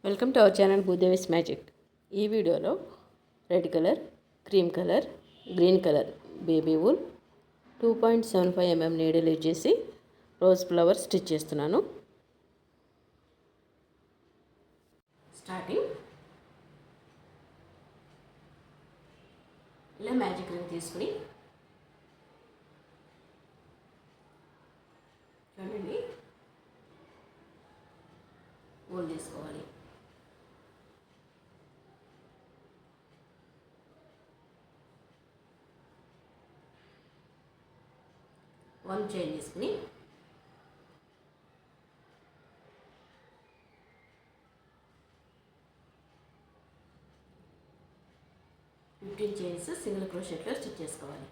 Welcome to our channel Bhudevi's magic. ఈ వీడియోలో red colour, cream colour, green colour baby wool 2.75 mm needle use చేసి rose flower stitch చేస్తున్నాను. Starting ఇలా magic ring తీసుకుని చూడండి wool తీసుకోవాలి. వన్ చైన్ తీసుకుని ఫిఫ్టీన్ చైన్స్ సింగిల్ క్రోషెట్లో స్టిచ్ చేసుకోవాలి.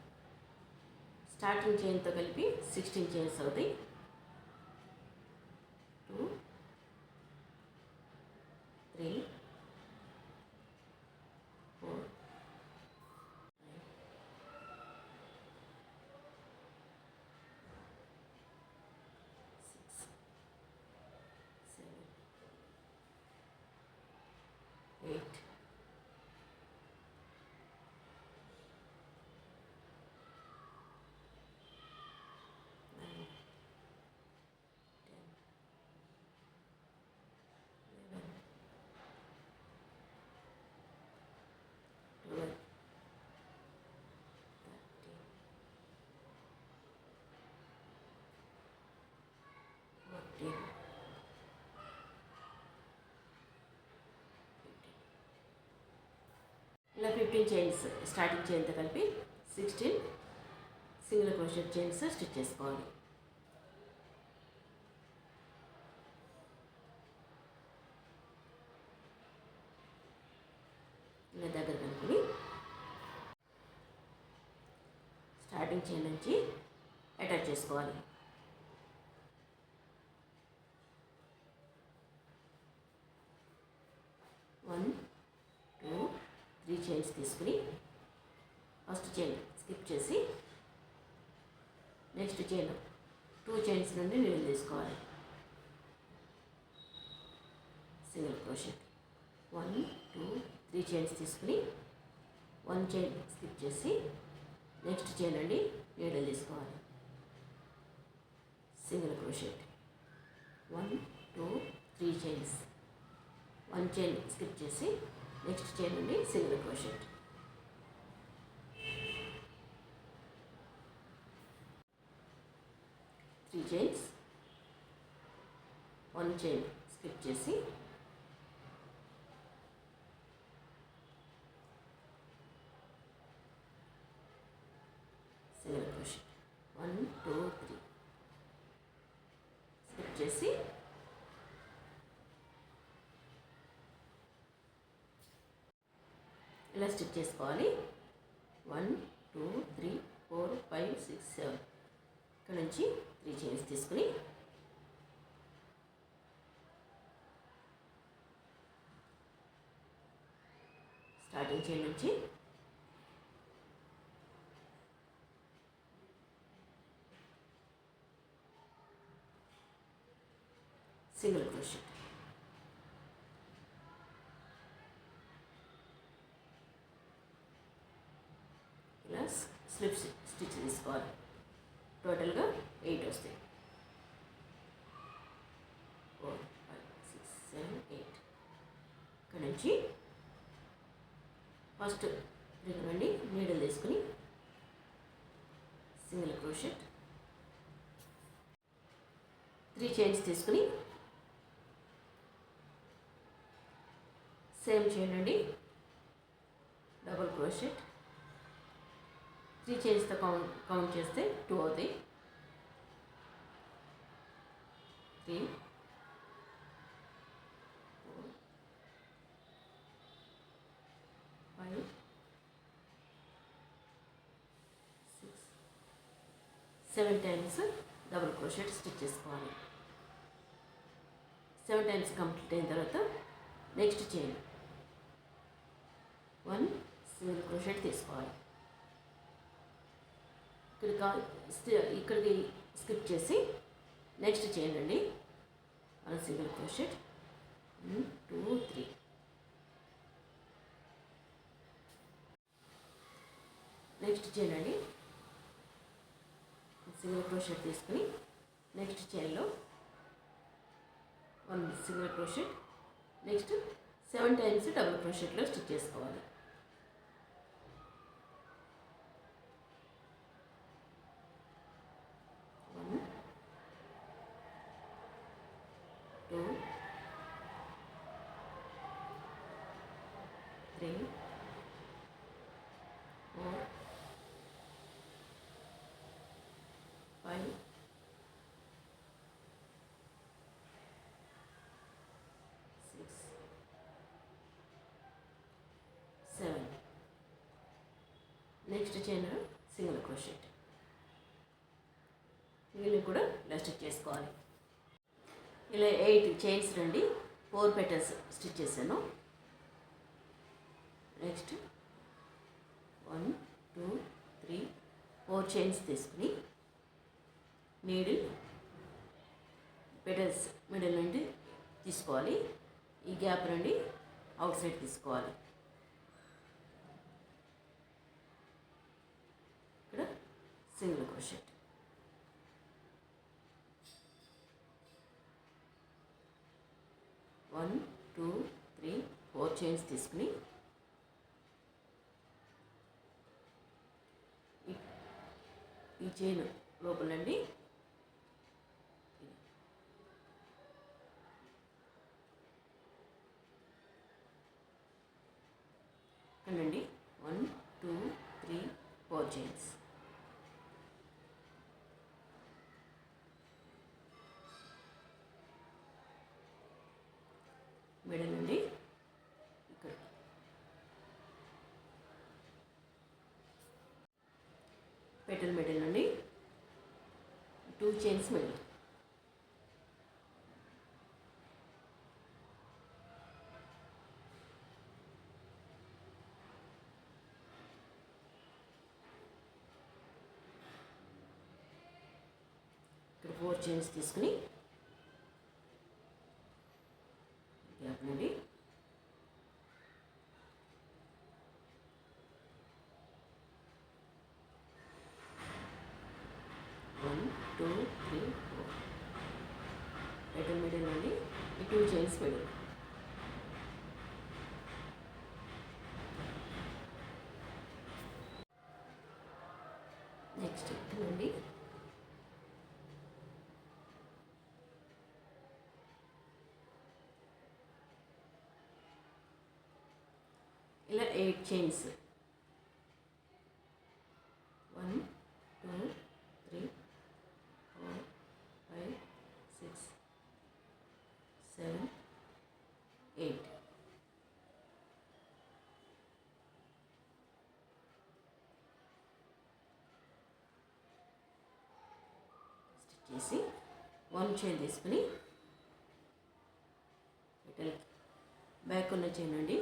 స్టార్టింగ్ చైన్తో కలిపి 16 చైన్స్ అవుతాయి. 2 3 4 8 ఇలా 15 చైన్స్ స్టార్టింగ్ చైన్తో కలిపి 16 సింగిల్ క్రోషెట్ చైన్స్ స్టిచ్ చేసుకోవాలి. ఇలా దగ్గర కనుక్కొని స్టార్టింగ్ చైన్ నుంచి అటాచ్ చేసుకోవాలి. వన్ 2 3 చైన్స్ తీసుకుని ఫస్ట్ చైన్ స్కిప్ చేసి నెక్స్ట్ చైన్ 2 చైన్స్ నుండి నీడిల్ తీసుకోవాలి. సింగిల్ క్రోషెట్ 1 2 3 చైన్స్ తీసుకుని 1 చైన్ స్కిప్ చేసి నెక్స్ట్ చైన్ నుండి నీడిల్ తీసుకోవాలి. Single crochet 1 2 3 chains 1 chain skip చేసి నెక్స్ట్ చైన్ నుండి single crochet. Three chains 1 chain skip చేసి సింగిల్ క్రోషెట్ 1 2 3 స్కిప్ చేసి ఇలా స్టిచ్ చేసుకోవాలి. 1 2 3 4 5 6 7 ఇక్కడ నుంచి 3 చైన్స్ తీసుకుని స్టార్టింగ్ చైన్ నుంచి సింగిల్ క్రోషెట్. ఇలా స్లిప్ స్టిచ్ తీసుకోవాలి. టోటల్గా 8 వస్తాయి. 4 5 6 7 8 ఇక్కడ నుంచి ఫస్ట్ రింగ్ నుండి నీడిల్ తీసుకుని సింగిల్ క్రోషెట్ 3 చైన్స్ తీసుకుని సేమ్ చైన్ నుండి డబుల్ క్రోషెట్ 3 చైన్స్తో కౌంట్ చేస్తే 2 అవుతాయి. 3 4 5 6 7 టైమ్స్ డబుల్ క్రోషెట్ స్టిచ్ చేసుకోవాలి. 7 టైమ్స్ కంప్లీట్ అయిన తర్వాత నెక్స్ట్ చైన్ 1 సింగిల్ క్రోషెట్ తీసుకోవాలి. ఇక్కడికి స్కిప్ చేసి నెక్స్ట్ చైన్ అండి. 1 సింగిల్ క్రోషెట్ 1 2 చైన్ అండి, సింగిల్ క్రోషెట్ తీసుకుని నెక్స్ట్ చైన్లో 1 single crochet, next 7 times double క్రోషెట్లో స్టిచ్ చేసుకోవాలి. 1 2 3 4 5 6 7. నెక్స్ట్ చైన్ సింగిల్ క్రోషెట్, వీళ్ళు కూడా ఇలా స్టిచ్ చేసుకోవాలి. ఇలా 8 చైన్స్ రండి, 4 పెటల్స్ స్టిచ్ చేశాను. నెక్స్ట్ 1 2 3 4 చైన్స్ తీసుకుని నీడిల్ పెటల్స్ మిడిల్ నుండి తీసుకోవాలి. ఈ గ్యాప్ నుండి అవుట్ సైడ్ తీసుకోవాలి. ఇక్కడ సింగిల్ క్రోషెట్, 1 2 3 4 చైన్స్ తీసుకుని ఈ చైన్ లోపలండి అండి 1 2 3 4 చైన్స్. మిడిల్ నుండి ఇక్కడ పెటల్ మిడిల్ నుండి 2 చైన్స్ మిడిల్, ఇక్కడ 4 చైన్స్ తీసుకుని గ్యాప్ నుండి మిడిల్ నుండి ఈ 2 చైన్స్ మిడిల్, నెక్స్ట్ ఇక్కడ నుండి ఇలా 8 చైన్స్, 1 2 3 4 5 6 7 8. స్టిచ్ చేసి 1 చైన్ తీసుకుని బ్యాక్ ఉన్న చైన్ నుండి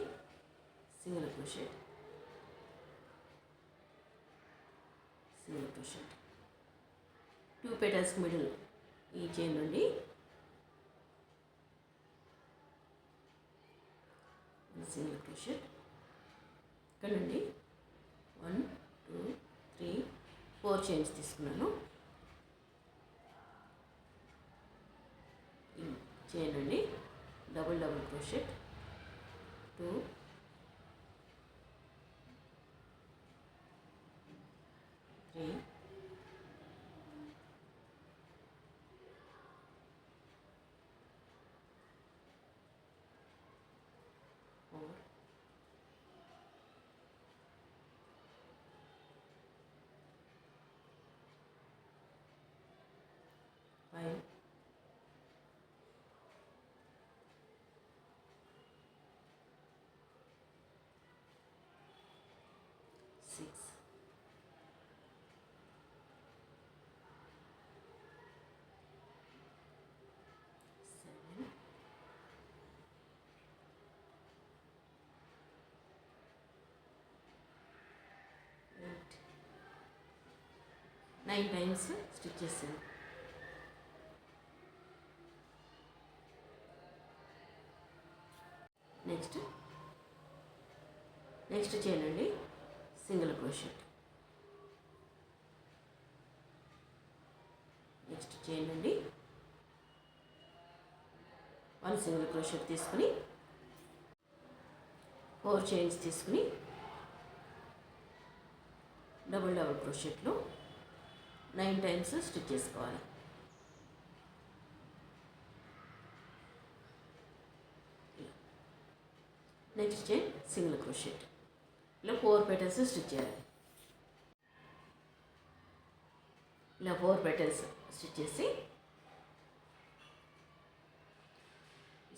single crochet, single crochet, 2 petals middle ఈ చైన్ నుండి సింగిల్ క్రోషెట్, ఇక్కడ నుండి 1 2 3 4 చైన్స్ తీసుకున్నాను. ఈ చైన్ నుండి డబుల్ క్రోషెట్, 2 3 4 5 6 7 8 9 టైమ్స్ స్టిచ్ చేసాను. నెక్స్ట్ చైన్ అండి సింగిల్ క్రోషెట్, చైన్ నుండి 1 సింగిల్ క్రోషెట్ తీసుకుని 4 చైన్స్ తీసుకుని డబుల్ క్రోషెట్లో 9 టైమ్స్ స్టిచ్ చేసుకోవాలి. నెక్స్ట్ చైన్ సింగిల్ క్రోషెట్, ఇలా 4 పెటల్స్ స్టిచ్ చేయాలి. ఇలా 4 పెటల్స్ స్టిచ్ చేసి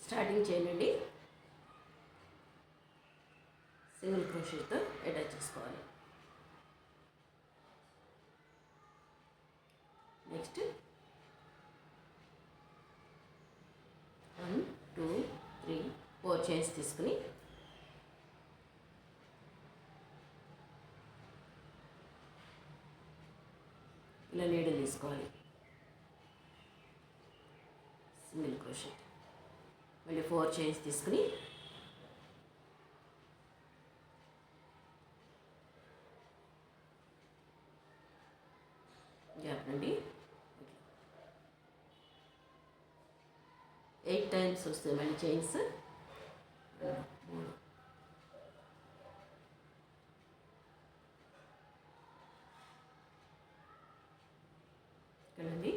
స్టార్టింగ్ చేయండి సింగిల్ క్రోషెట్తో అటాచ్ చేసుకోవాలి. నెక్స్ట్ 1 2 3 4 చైన్స్ తీసుకుని ఇలా నీడిల్ తీసుకోవాలి. సింగిల్ క్రోషెట్, మళ్ళీ 4 చైన్స్ తీసుకుని గ్యాప్ నుండి 8 టైమ్స్ వస్తాయి మళ్ళీ చైన్స్. 3 ఇక్కడండి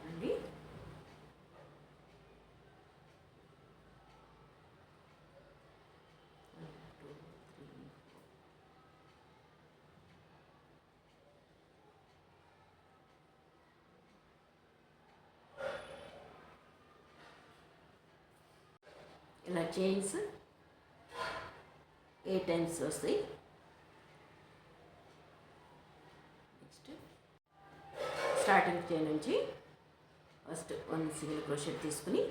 అండి ఇలా చైన్స్ 8 టైమ్స్ వస్తాయి. నెక్స్ట్ స్టార్టింగ్ చైన్ నుంచి ఫస్ట్ 1 సింగిల్ క్రోషెట్ తీసుకుని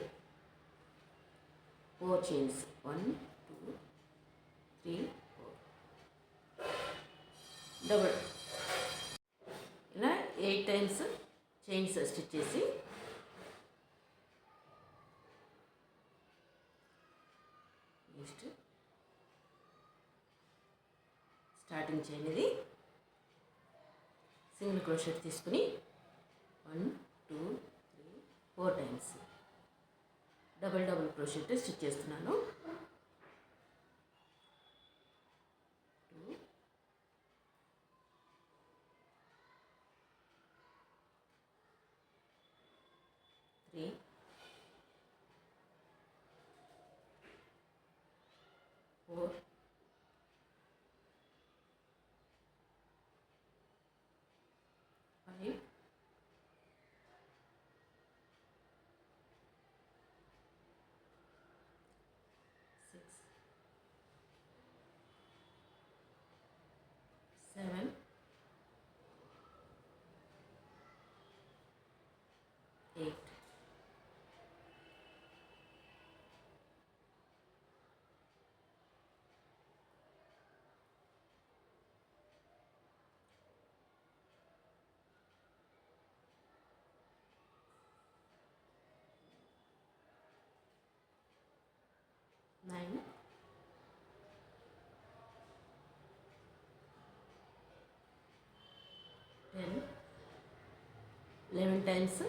4 చైన్స్ 1 2 3 4 డబుల్ ఇలా 8 టైమ్స్ చైన్స్ స్టిచ్ చేసి నెక్స్ట్ స్టార్టింగ్ చైన్ ఇది సింగిల్ క్రోషెట్ తీసుకుని 1 2 3 4 టైమ్స్ డబుల్ క్రోషెట్ స్టిచ్ చేస్తున్నాను. 2 3 4 5 6 7 8 9 10 11 టైమ్స్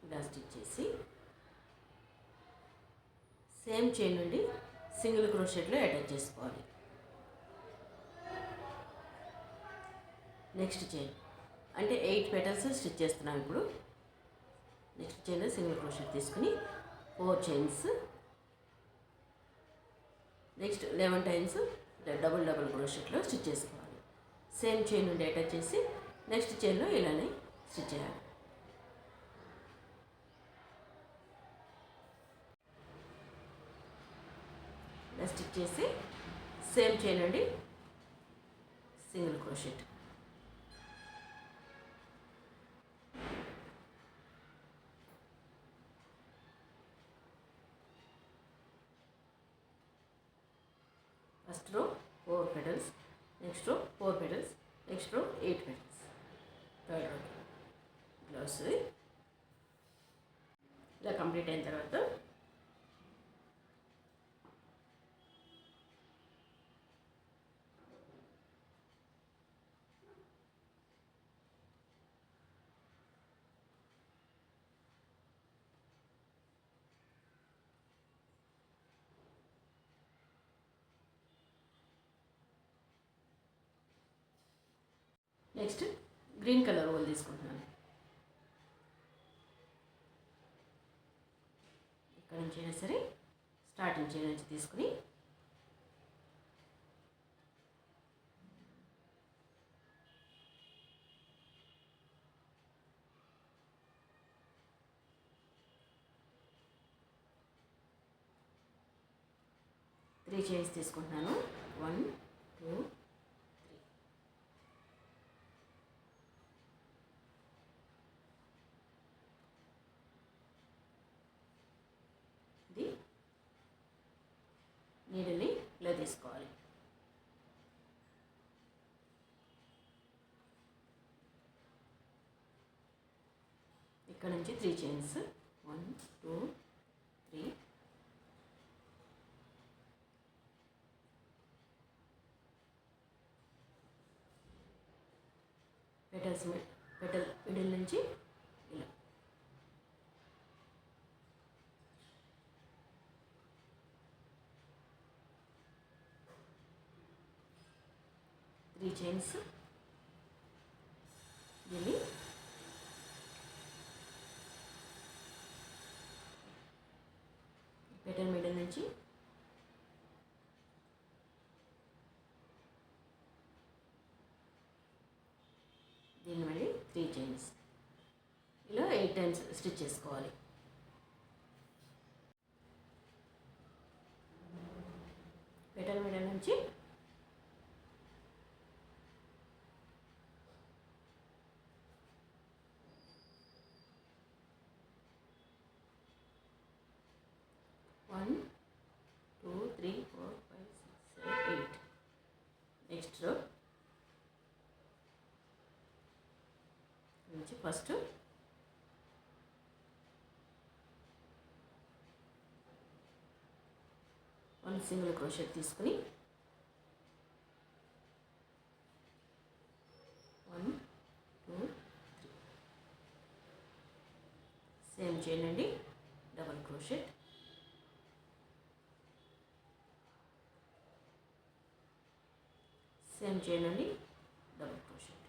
ఇలా స్టిచ్ చేసి సేమ్ చైన్ నుండి సింగిల్ క్రోషెట్లో అటాచ్ చేసుకోవాలి. నెక్స్ట్ చైన్ అంటే 8 పెటల్స్ స్టిచ్ చేస్తున్నాం ఇప్పుడు. నెక్స్ట్ చైన్ సింగిల్ క్రోషెట్ తీసుకుని 4 చైన్స్ నెక్స్ట్ 11 టైమ్స్ డబుల్ క్రోషెట్లో స్టిచ్ చేసుకోవాలి. సేమ్ చైన్ నుండి అటాచ్ చేసి నెక్స్ట్ చైన్లో ఇలానే స్టిచ్ చేయాలి. ఇలా స్టిచ్ స్టిచ్ చేసి సేమ్ చైన్ అండి, single crochet. First row 4 petals, next రో 4 petals, నెక్స్ట్ రో 8 petals, థర్డ్ రో ఇలా వస్తుంది. ఇలా కంప్లీట్ అయిన తర్వాత నెక్స్ట్ గ్రీన్ కలర్ వోల్ తీసుకుంటున్నాను. ఇక్కడ నుంచి అయినా సరే స్టార్టింగ్ చైన్ నుంచి తీసుకుని త్రీ చైన్స్ తీసుకుంటున్నాను. 1 2 3. నీడని ఇలా తీసుకోవాలి. ఇక్కడ నుంచి 3 చైన్స్ 1 2 3. పెటల్ మిడిల్ నుంచి ఇలా 3 చైన్స్, దీన్ని పెటల్ మిడిల్ నుంచి దీన్ని మళ్ళీ 3 చైన్స్ ఇలా 8 టైమ్స్ స్టిచ్ చేసుకోవాలి. పెటల్ మిడిల్ నుంచి వన్ 2 3 4 5 6 7 8. నెక్స్ట్ రో నుంచి ఫస్ట్ వన్ సింగిల్ క్రోషెట్ తీసుకుని 1 2 3 సేమ్ చైన్ అండి, డబల్ క్రోషెట్. సేమ్ చైన్ అండి, డబుల్ క్రోషెట్.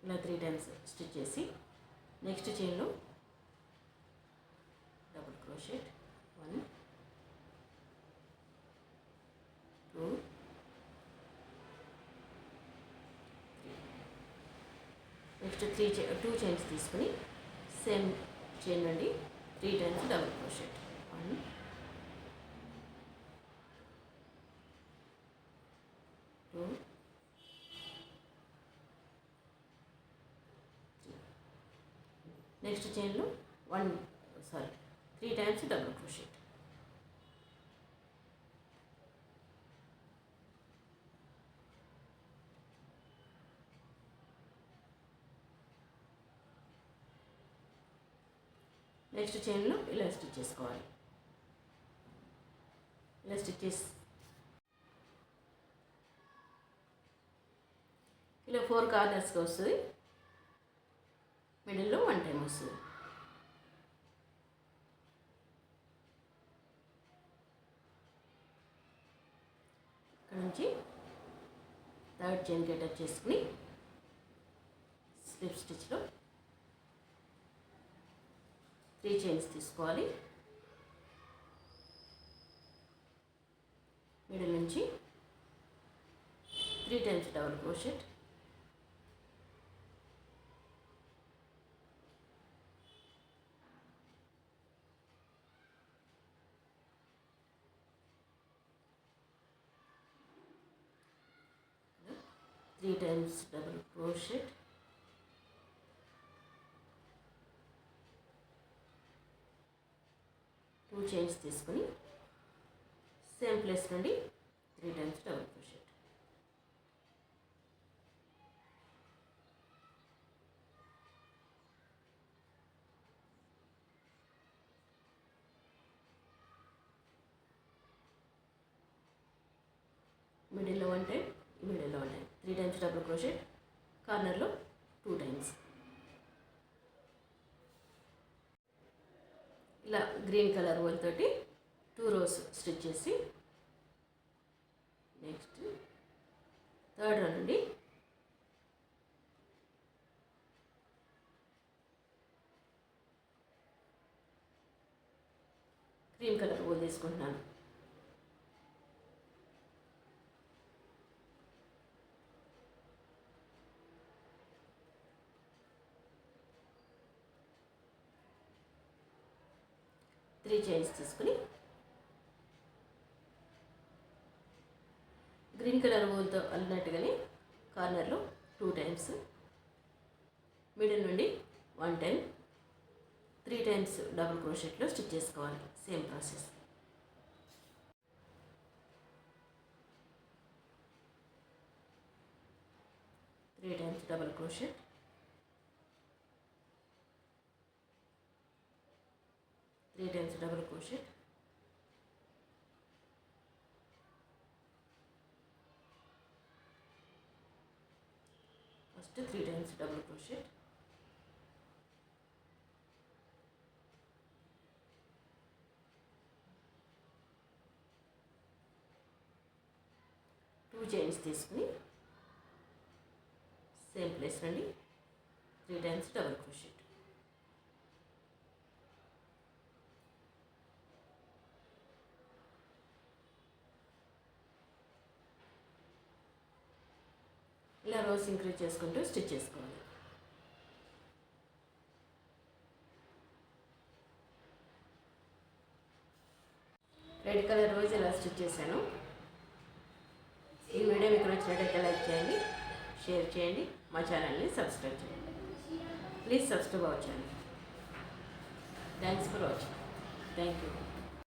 ఇలా 3 టైమ్స్ స్టిచ్ చేసి నెక్స్ట్ చైన్లో డబుల్ క్రోషెట్ 1 2 3. నెక్స్ట్ 2 చైన్స్ తీసుకుని సేమ్ చైన్ అండి, 3 టైమ్స్ డబుల్ క్రోషెట్ 1 2 3. నెక్స్ట్ చైన్లో 3 టైమ్స్ డబుల్ క్రోషెట్. నెక్స్ట్ చైన్లో ఇలా స్టిచ్ చేసుకోవాలి. ఇలా స్టిచ్ చేసి ఇలా 4 కార్నర్స్కి వస్తుంది. మిడిల్లో 1 టైం వస్తుంది. ఇక్కడ నుంచి థర్డ్ చైన్కి అటాచ్ చేసుకుని స్లిప్ స్టిచ్లో 3 చైన్స్ తీసుకోవాలి. మిడిల్ నుంచి 3 times double crochet 3 times double crochet, two chains తీసుకొని సేమ్ ప్లేస్ నుండి 3 times డబుల్ క్రోషెట్. మిడిల్లో 1 time, మిడిల్లో 1 time, 3 times డబుల్ క్రోషెట్, కార్నర్లో 2 times. ఇలా గ్రీన్ కలర్ వోల్ తోటి 2 rows స్టిచ్ చేసి నెక్స్ట్ థర్డ్ రో నుండి క్రీమ్ కలర్ వోల్ తీసుకుంటున్నాను. త్రీ చైన్స్ తీసుకుని గ్రీన్ కలర్ వోల్తో అల్లినట్టుగానే కార్నర్లో 2 times, మిడిల్ నుండి 1 time, 3 times డబుల్ క్రోషెట్లో స్టిచ్ చేసుకోవాలి. Same process. Three times double crochet, three times double crochet, first 3 times double crochet, two chains తీసుకుని same place నుండి 3 times double crochet. ఇలా rose increase చేసుకుంటూ stitch చేసుకోవాలి. Red colour rose ఇలా stitch చేశాను. ఈ వీడియో మీకు నచ్చినట్టయితే లైక్ చేయండి, షేర్ చేయండి, మా ఛానల్ని సబ్స్క్రైబ్ చేయండి. Please subscribe our channel. Thanks for watching. Thank you.